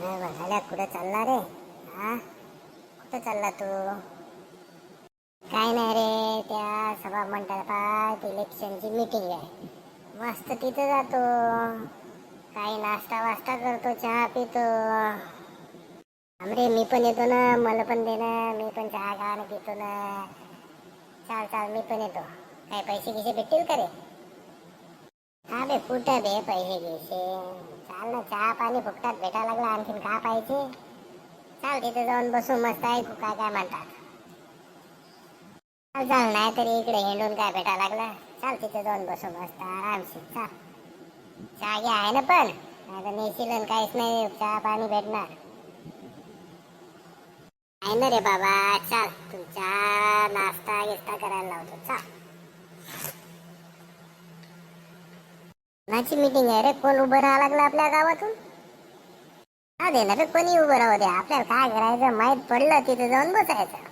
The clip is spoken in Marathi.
झाल्या कुठं चालला रे? हा, कुठं चालला तू? काय नाही रे, त्या सभा मंडपात इलेक्शनची मीटिंग आहे. मस्त तिथं जातो, काही नाश्ता वास्ता करतो, चहा पितो. अमरे मी पण येतो ना, मला पण दे ना, मी पण चहा घाण पितो ना. चाल चाल, मी पण येतो. काय पैसे गिसे भेटतील का रे? हा बे, कुठं बे पैसे गिसे? चाल ना, चहा पाणी फुकटात भेटायला लागला, आणखीन का पाहिजे? चाल तिथे जाऊन बसू, मस्त ऐकू काय काय म्हणतात. चाल चाल, नाही तरी इकडे हिंडून काय भेटा लागला. चाल तिथे जाऊन बसू मस्त आरामशीर. चाल, चहा घ्या आहे ना, पण नाही तर नेशील काहीच नाही, चहा पाणी भेटणार आहे ना रे बाबा. चाल, तुमचा नाश्ता गिस्ता करायला लावतो. चाल. कोणाची मीटिंग आहे रे? कोण उभं राहा लागलं आपल्या गावातून? हा दे ना रे, कोणी उभं राहू दे, आपल्याला काय करायचं माहित पडलं तिथे जाऊन बसायचं.